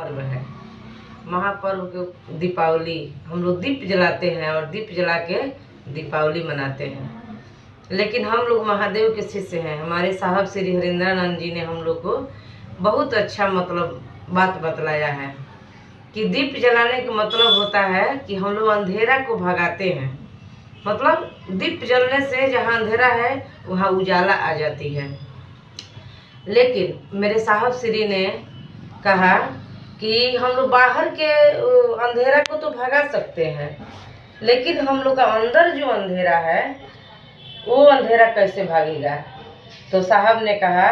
पर्व है, महापर्व के दीपावली। हम लोग दीप जलाते हैं और दीप जला के दीपावली मनाते हैं। लेकिन हम लोग महादेव के शिष्य हैं। हमारे साहब श्री हरिंद्रानंद जी ने हम लोग को बहुत अच्छा बात बतलाया है कि दीप जलाने का मतलब होता है कि हम लोग अंधेरा को भगाते हैं। मतलब दीप जलने से जहाँ अंधेरा है वहाँ उजाला आ जाती है। लेकिन मेरे साहब श्री ने कहा कि हम लोग बाहर के अंधेरा को तो भगा सकते हैं, लेकिन हम लोग का अंदर जो अंधेरा है वो अंधेरा कैसे भागेगा। तो साहब ने कहा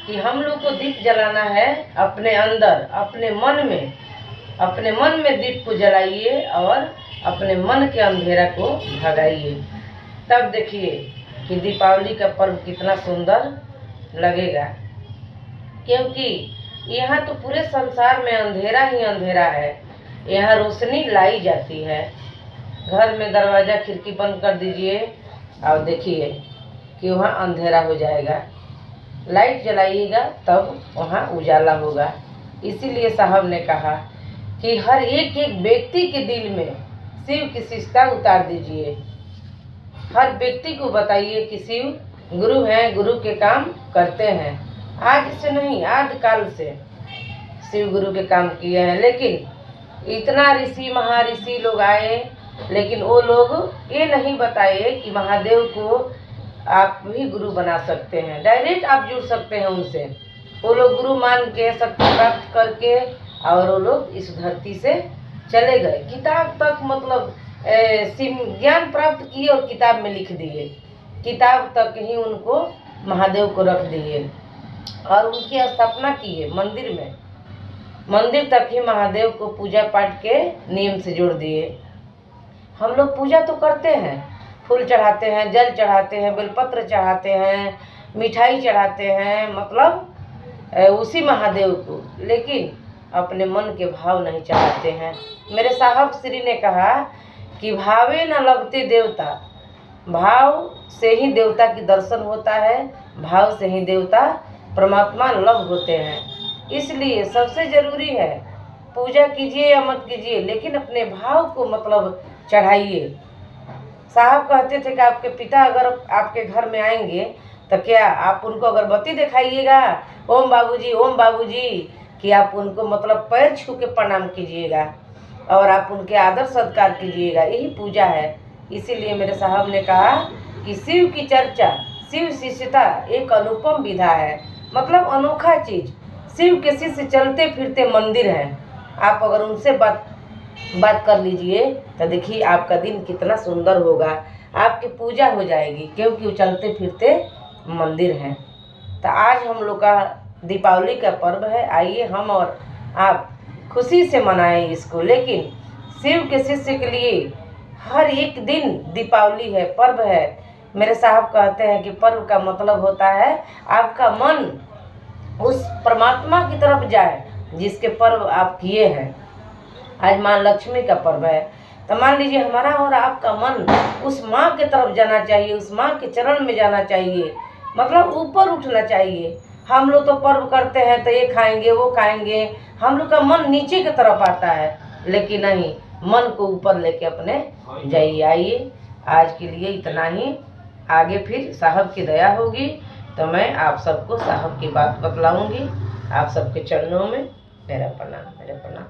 कि हम लोग को दीप जलाना है अपने अंदर, अपने मन में दीप को जलाइए और अपने मन के अंधेरा को भगाइए। तब देखिए कि दीपावली का पर्व कितना सुंदर लगेगा। क्योंकि यहाँ तो पूरे संसार में अंधेरा ही अंधेरा है, यहाँ रोशनी लाई जाती है। घर में दरवाज़ा खिड़की बंद कर दीजिए और देखिए कि वहाँ अंधेरा हो जाएगा। लाइट जलाइएगा तब वहाँ उजाला होगा। इसीलिए साहब ने कहा कि हर एक एक व्यक्ति के दिल में शिव की शिष्टता उतार दीजिए। हर व्यक्ति को बताइए कि शिव गुरु हैं, गुरु के काम करते हैं। आज से नहीं, आदि काल से शिव गुरु के काम किए हैं। लेकिन इतना ऋषि महाऋषि लोग आए, लेकिन वो लोग ये नहीं बताए कि महादेव को आप भी गुरु बना सकते हैं। डायरेक्ट आप जुड़ सकते हैं उनसे। वो लोग गुरु मान के शक्ति प्राप्त करके और वो लोग इस धरती से चले गए। किताब तक मतलब ज्ञान प्राप्त किए और किताब में लिख दिए। किताब तक ही उनको महादेव को रख दिए और उनकी स्थापना किए मंदिर में। मंदिर तक ही महादेव को पूजा पाठ के नियम से जोड़ दिए। हम लोग पूजा तो करते हैं, फूल चढ़ाते हैं, जल चढ़ाते हैं, बेलपत्र चढ़ाते हैं, मिठाई चढ़ाते हैं, मतलब उसी महादेव को, लेकिन अपने मन के भाव नहीं चढ़ाते हैं। मेरे साहब श्री ने कहा कि भावे न लभते देवता, भाव से ही देवता की दर्शन होता है, भाव से ही देवता परमात्मा लभ होते हैं। इसलिए सबसे जरूरी है पूजा कीजिए या मत कीजिए, लेकिन अपने भाव को मतलब चढ़ाइए। साहब कहते थे कि आपके पिता अगर आपके घर में आएंगे तो क्या आप उनको अगरबत्ती दिखाइएगा, ओम बाबूजी, कि आप उनको मतलब पैर छू के प्रणाम कीजिएगा और आप उनके आदर सत्कार कीजिएगा। यही पूजा है। इसीलिए मेरे साहब ने कहा कि शिव की चर्चा, शिव शिष्यता एक अनुपम विधा है, मतलब अनोखा चीज। शिव के शिष्य चलते फिरते मंदिर हैं। आप अगर उनसे बात कर लीजिए तो देखिए आपका दिन कितना सुंदर होगा, आपकी पूजा हो जाएगी, क्योंकि वो चलते फिरते मंदिर हैं। तो आज हम लोग का दीपावली का पर्व है। आइए हम और आप खुशी से मनाएं इसको। लेकिन शिव के शिष्य के लिए हर एक दिन दीपावली है, पर्व है। मेरे साहब कहते हैं कि पर्व का मतलब होता है आपका मन उस परमात्मा की तरफ जाए जिसके पर्व आप किए हैं। आज माँ लक्ष्मी का पर्व है, तो मान लीजिए हमारा और आपका मन उस माँ के तरफ जाना चाहिए, उस माँ के चरण में जाना चाहिए, मतलब ऊपर उठना चाहिए। हम लोग तो पर्व करते हैं तो ये खाएंगे वो खाएंगे, हम लोग का मन नीचे की तरफ आता है। लेकिन नहीं, मन को ऊपर लेके अपने जाइए। आइए आज के लिए इतना ही। आगे फिर साहब की दया होगी तो मैं आप सबको साहब की बात बतलाऊंगी। आप सबके चरणों में मेरा प्रणाम।